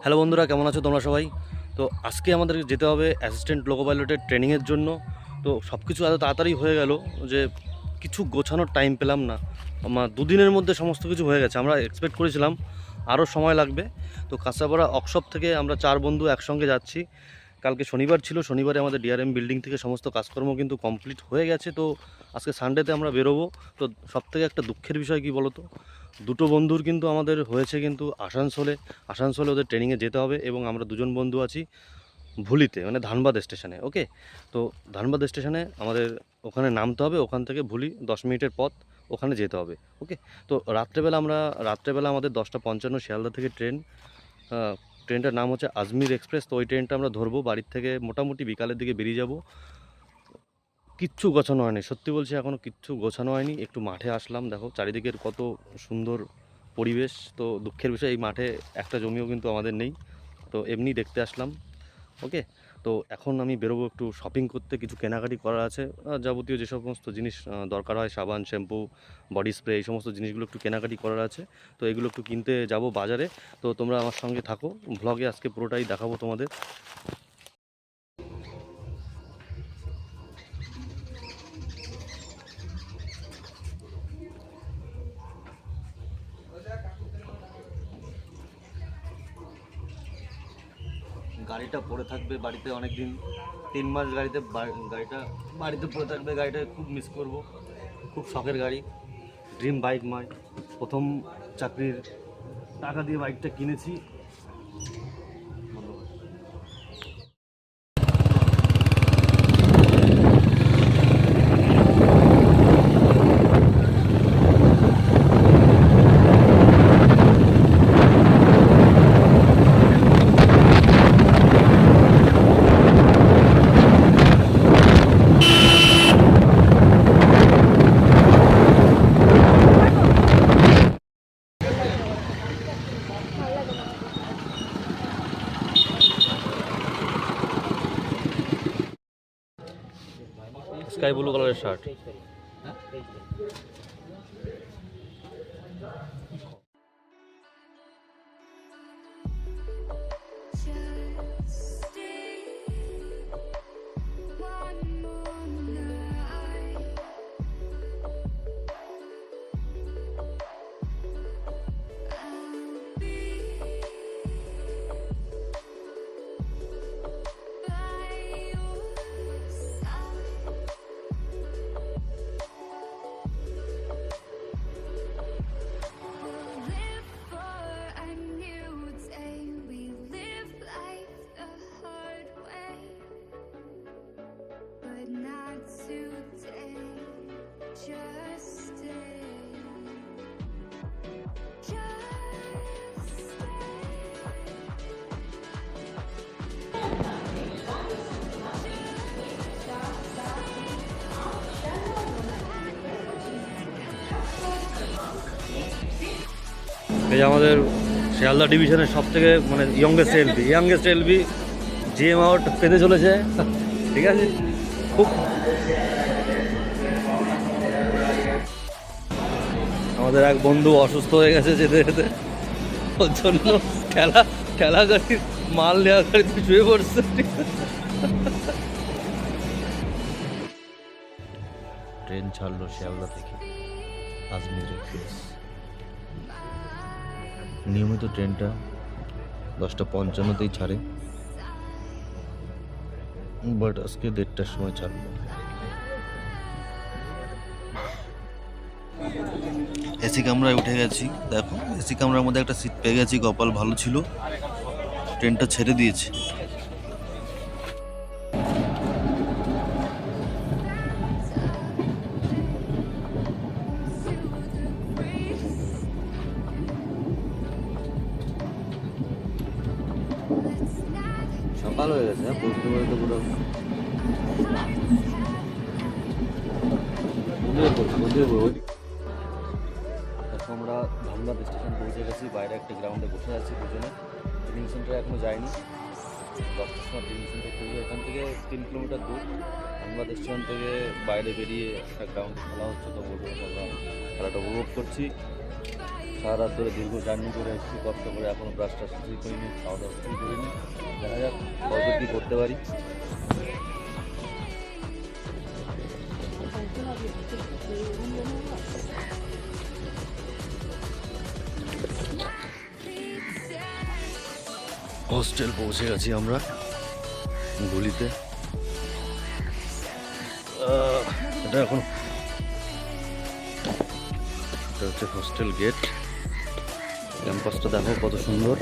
Hello বন্ধুরা, কেমন আছো তোমরা সবাই? তো আজকে আমাদের যেতে হবে অ্যাসিস্ট্যান্ট লোকো পাইলটের ট্রেনিংয়ের জন্য। তো সব কিছু এত তাড়াতাড়ি হয়ে গেল যে কিছু গোছানোর টাইম পেলাম না। আমার দুদিনের মধ্যে সমস্ত কিছু হয়ে গেছে। আমরা এক্সপেক্ট করেছিলাম আরও সময় লাগবে। তো কাঁচাপাড়া ওয়ার্কশপ থেকে আমরা 4 বন্ধু একসঙ্গে যাচ্ছি। কালকে শনিবার ছিল, শনিবারে আমাদের ডিআরএম বিল্ডিং থেকে সমস্ত কাজকর্ম কিন্তু কমপ্লিট হয়ে গেছে। তো আজকে সানডেতে আমরা বেরোবো। তো সবথেকে একটা দুঃখের বিষয় কী বলো তো, দুটো বন্ধুর কিন্তু আমাদের হয়েছে কিন্তু আসানসোলে ওদের ট্রেনিংয়ে যেতে হবে, এবং আমরা দুজন বন্ধু আছি ভুলিতে, মানে ধানবাদ স্টেশনে। ওকে, তো ধানবাদ স্টেশনে আমাদের ওখানে নামতে হবে, ওখান থেকে ভুলি 10 মিনিটের পথ, ওখানে যেতে হবে। ওকে, তো রাত্রেবেলা আমাদের 10:55 শিয়ালদা থেকে ট্রেন। ট্রেনটার নাম হচ্ছে আজমির এক্সপ্রেস। তো ওই ট্রেনটা আমরা ধরবো, বাড়ির থেকে মোটামুটি বিকালের দিকে বেরিয়ে যাব। কিচ্ছু গোছানো হয়নি, সত্যি বলছি, এখনও কিচ্ছু গোছানো হয়নি। একটু মাঠে আসলাম, দেখো চারিদিকের কত সুন্দর পরিবেশ। তো দুঃখের বিষয়, এই মাঠে একটা জমিও কিন্তু আমাদের নেই। তো এমনি দেখতে আসলাম। ওকে, তো এখন আমি বেরোবো একটু শপিং করতে, কিছু কেনাকাটি করার আছে। যাবতীয় যে সমস্ত জিনিস দরকার হয়, সাবান, শ্যাম্পু, বডি স্প্রে, এই সমস্ত জিনিসগুলো একটু কেনাকাটি করার আছে। তো এগুলো একটু কিনতে যাব বাজারে। তো তোমরা আমার সঙ্গে থাকো, ভ্লগে আজকে পুরোটাই দেখাবো তোমাদের। গাড়িটা পড়ে থাকবে বাড়িতে অনেক দিন, 3 মাস গাড়িটা বাড়িতে পড়ে থাকবে। গাড়িটা খুব মিস করব, খুব শখের গাড়ি, ড্রিম বাইক। প্রথম চাকরির টাকা দিয়ে বাইকটা কিনেছি। স্কাই ব্লু কালারের শার্ট। এই যে আমাদের শিয়ালদা ডিভিশনের সব থেকে মানে ইয়াংগেস্ট এলবি জিএম আউট পেতে চলেছে। ঠিক আছে, খুব আমাদের এক বন্ধু অসুস্থ হয়ে গেছে যেতে যেতে, ওর জন্য ঠেলা গাড়ির মাল নেওয়া গাড়িতে শুয়ে পড়ছে। ট্রেন ছাড়লো শিয়ালদা থেকে আজমির এক্সপ্রেস। নিয়মিত ট্রেনটা 10:55তেই ছাড়ে, বাট আজকে 1:30টার সময় ছাড়লো। এসি কামরায় উঠে গেছি, দেখো এসি কামরার মধ্যে একটা সিট পেয়ে গেছি, কপাল ভালো ছিল। ট্রেনটা ছেড়ে দিয়েছে। সকাল হয়ে গেছে, বুঝতে পারি তো পুরো আমরা ধানবাদ স্টেশন পৌঁছে গেছি। বাইরে একটা গ্রাউন্ডে বসে আছি দুজনে। ট্রেনিং সেন্টারে এখনো যাইনি, 10টার সময় ট্রেনিং সেন্টার করবো। এখান থেকে 3 কিলোমিটার দূর। ধানবাদ স্টেশন থেকে বাইরে বেরিয়ে একটা গ্রাউন্ডে খেলা হচ্ছে, তো বলবো আমরা খেলাটা উপভোগ করছি। সারা রাত ধরে দীর্ঘ জার্নি করে এসেছি কষ্ট করে, এখনও ব্রাশটা শুরু করিনি, খাওয়া দাওয়া শুরু করিনি। দেখা যাক কত কী করতে পারি। হস্টেল পৌঁছে গেছি আমরা গুলিতে। এটা এখন এটা হচ্ছে হোস্টেল গেট। ক্যাম্পাসটা দেখো কত সুন্দর।